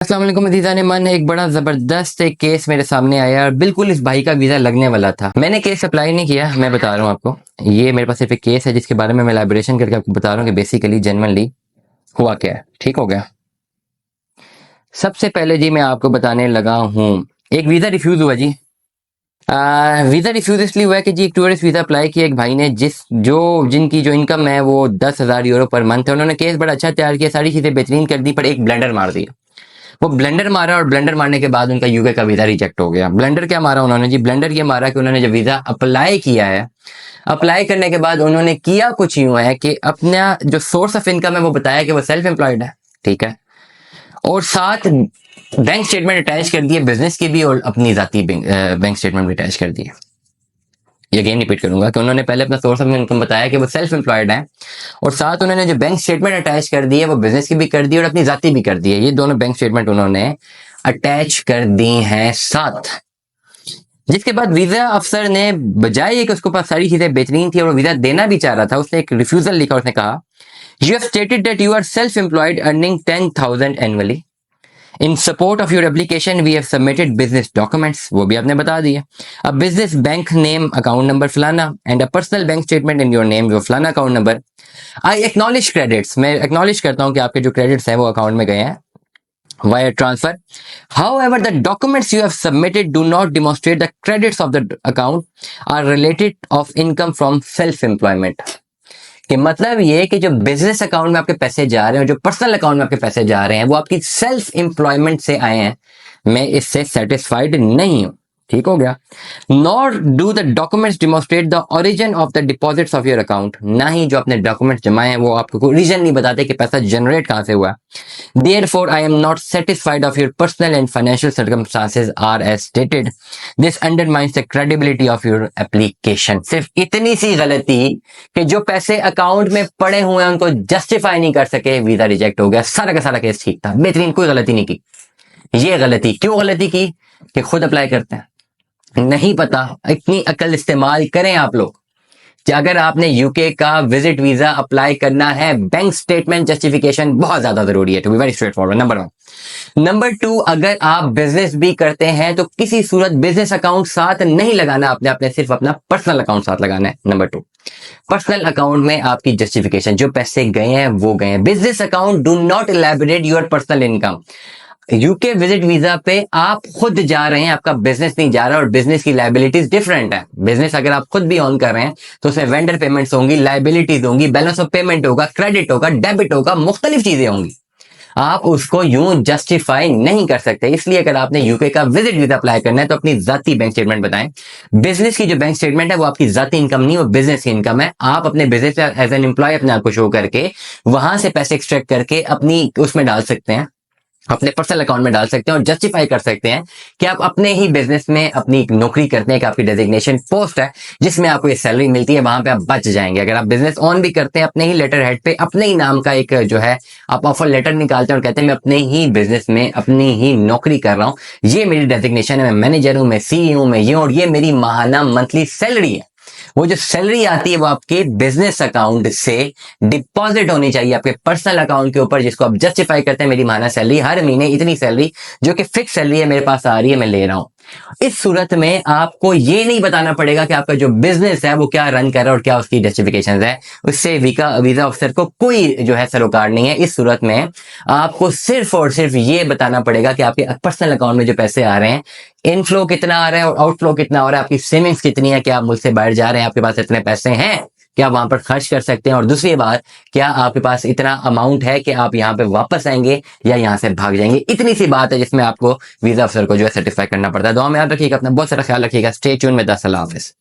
अस्सलाम वालेकुम अज़ीज़ान मन। एक बड़ा ज़बरदस्त एक केस मेरे सामने आया और बिल्कुल इस भाई का वीज़ा लगने वाला था। मैंने केस अप्लाई नहीं किया, मैं बता रहा हूँ आपको। ये मेरे पास सिर्फ एक केस है जिसके बारे में मैं एलैबोरेशन करके आपको बता रहा हूँ कि बेसिकली जेन्युइनली हुआ क्या है। ठीक हो गया। सबसे पहले जी मैं आपको बताने लगा हूँ, एक वीज़ा रिफ्यूज़ हुआ जी। वीज़ा रिफ्यूज़ इसलिए हुआ है कि जी एक टूरिस्ट वीज़ा अप्लाई किया एक भाई ने, जिनकी जो इनकम है वो 10,000 यूरो पर मंथ है। उन्होंने केस बड़ा अच्छा तैयार किया, सारी चीज़ें बेहतरीन कर दी, पर एक ब्लंडर मार दिया। वो ब्लेंडर मारा और ब्लेंडर मारने के बाद उनका यूके का वीजा रिजेक्ट हो गया। ब्लेंडर क्या मारा उन्होंने जी? ब्लेंडर ये मारा कि उन्होंने जब वीजा अप्लाई किया है, अप्लाई करने के बाद उन्होंने किया कुछ यूं है कि अपना जो सोर्स ऑफ इनकम है वो बताया कि वो सेल्फ एम्प्लॉयड है, ठीक है, और साथ बैंक स्टेटमेंट अटैच कर दिए बिजनेस की भी और अपनी जाती बैंक स्टेटमेंट भी अटैच कर दिए। ये अगेन रिपीट करूंगा कि उन्होंने पहले अपना सोर्स ऑफ इनकम बताया कि वो सेल्फ एम्प्लॉयड है, और साथ उन्होंने जो बैंक स्टेटमेंट अटैच कर दी है वो बिजनेस की भी कर दी और अपनी जाती भी कर दी है। ये दोनों बैंक स्टेटमेंट उन्होंने अटैच कर दी हैं साथ। जिसके बाद वीजा अफसर ने बजाय कि उसके पास सारी चीजें बेहतरीन थी और वो वीजा देना भी चाह रहा था, उसने एक रिफ्यूजल लिखा। उसने कहा, you have stated that you are self employed earning 10,000 annually. In support of your application we have submitted business documents, वो भी आपने बता दिया। A business bank name account number फलाना and a personal bank statement in your name वो फलाना account number. I acknowledge credits, मैं acknowledge करता हूं कि आपके जो क्रेडिट्स हैं वो अकाउंट में गए हैं wire transfer. However the documents you have submitted do not demonstrate the credits of the account are related of income from self employment. कि मतलब ये कि जो बिजनेस अकाउंट में आपके पैसे जा रहे हैं और जो पर्सनल अकाउंट में आपके पैसे जा रहे हैं वो आपकी सेल्फ एम्प्लॉयमेंट से आए हैं। मैं इससे सेटिस्फाइड नहीं हूं। ठीक हो गया। Nor do the documents demonstrate the origin of the deposits of your account, ना ही जो अपने डॉक्यूमेंट्स जमाए हैं वो आपको कोई रीजन नहीं बताते कि पैसा जनरेट कहां से हुआ। Therefore, I am not satisfied of your personal and financial circumstances are as stated. This undermines the credibility of your application. सिर्फ इतनी सी गलती कि जो पैसे अकाउंट में पड़े हुए हैं उनको जस्टिफाई नहीं कर सके, वीजा रिजेक्ट हो गया। सारा का सारा केस ठीक था, बेहतरीन, कोई गलती नहीं की। ये गलती क्यों गलती की कि खुद अप्लाई करते हैं, नहीं पता। इतनी अकल इस्तेमाल करें आप लोग कि अगर आपने यूके का विजिट वीजा अप्लाई करना है, बैंक स्टेटमेंट जस्टिफिकेशन बहुत ज्यादा जरूरी है। To be very straightforward, number 1। Number 2, अगर आप बिजनेस भी करते हैं तो किसी सूरत बिजनेस अकाउंट साथ नहीं लगाना, आपने सिर्फ अपना पर्सनल अकाउंट साथ लगाना है। नंबर 2, पर्सनल अकाउंट में आपकी जस्टिफिकेशन, जो पैसे गए हैं वो गए हैं। Business account do not elaborate your personal income. UK visit visa पे आप खुद जा रहे हैं, आपका बिजनेस नहीं जा रहा, और बिजनेस की लाइबिलिटीज डिफरेंट है। बिजनेस अगर आप खुद भी ऑन कर रहे हैं तो उसमें वेंडर पेमेंट्स होंगी, लाइबिलिटीज होंगी, बैलेंस ऑफ पेमेंट होगा, क्रेडिट होगा, डेबिट होगा, मुख्तलिफ चीजें होंगी। आप उसको यूं जस्टिफाई नहीं कर सकते। इसलिए अगर आपने यूके का विजिट वीजा अप्लाई करना है तो अपनी जाती बैंक स्टेटमेंट बताएं। बिजनेस की जो बैंक स्टेटमेंट है वो आपकी जाती इनकम नहीं, वो बिजनेस की इनकम है। आप अपने बिजनेस एज एन एम्प्लॉय अपने आप को शो करके वहां से पैसे एक्सट्रैक्ट करके अपनी उसमें डाल सकते हैं, अपने पर्सनल अकाउंट में डाल सकते हैं और जस्टिफाई कर सकते हैं कि आप अपने ही बिजनेस में अपनी नौकरी करते हैं, कि आपकी डेजिग्नेशन पोस्ट है जिसमें आपको ये सैलरी मिलती है, वहां पे आप बच जाएंगे। अगर आप बिजनेस ऑन भी करते हैं अपने ही लेटर हेड पे, अपने ही नाम का एक जो है आप ऑफर लेटर निकालते हैं और कहते हैं मैं अपने ही बिजनेस में अपनी ही नौकरी कर रहा हूँ, ये मेरी डेजिग्नेशन है, मैं मैनेजर हूँ, मैं सीईओ हूँ, मैं ये, और ये मेरी माहाना मंथली सैलरी है। वो जो सैलरी आती है वो आपके बिजनेस अकाउंट से डिपॉजिट होनी चाहिए आपके पर्सनल अकाउंट के ऊपर, जिसको आप जस्टिफाई करते हैं मेरी माना सैलरी, हर महीने इतनी सैलरी जो कि फिक्स सैलरी है मेरे पास आ रही है, मैं ले रहा हूं। इस सूरत में आपको ये नहीं बताना पड़ेगा कि आपका जो बिजनेस है वो क्या रन कर रहा है और क्या उसकी जस्टिफिकेशन है। उससे वीजा ऑफिसर को कोई जो है सरोकार नहीं है। इस सूरत में आपको सिर्फ और सिर्फ ये बताना पड़ेगा कि आपके पर्सनल अकाउंट में जो पैसे आ रहे हैं, इनफ्लो कितना आ रहा है और आउटफ्लो कितना हो रहा है, आपकी सेविंग्स कितनी है, क्या आप मुझसे बाहर जा रहे हैं, आपके पास इतने पैसे हैं, क्या आप वहां पर खर्च कर सकते हैं, और दूसरी बात, क्या आपके पास इतना अमाउंट है कि आप यहाँ पे वापस आएंगे या यहाँ से भाग जाएंगे। इतनी सी बात है जिसमें आपको वीजा अफसर को जो है सर्टिफाई करना पड़ता है। दुआ में याद रखिएगा, अपना बहुत सारा ख्याल रखिएगा। स्टे ट्यून में 10 अल्लाह हाफिज।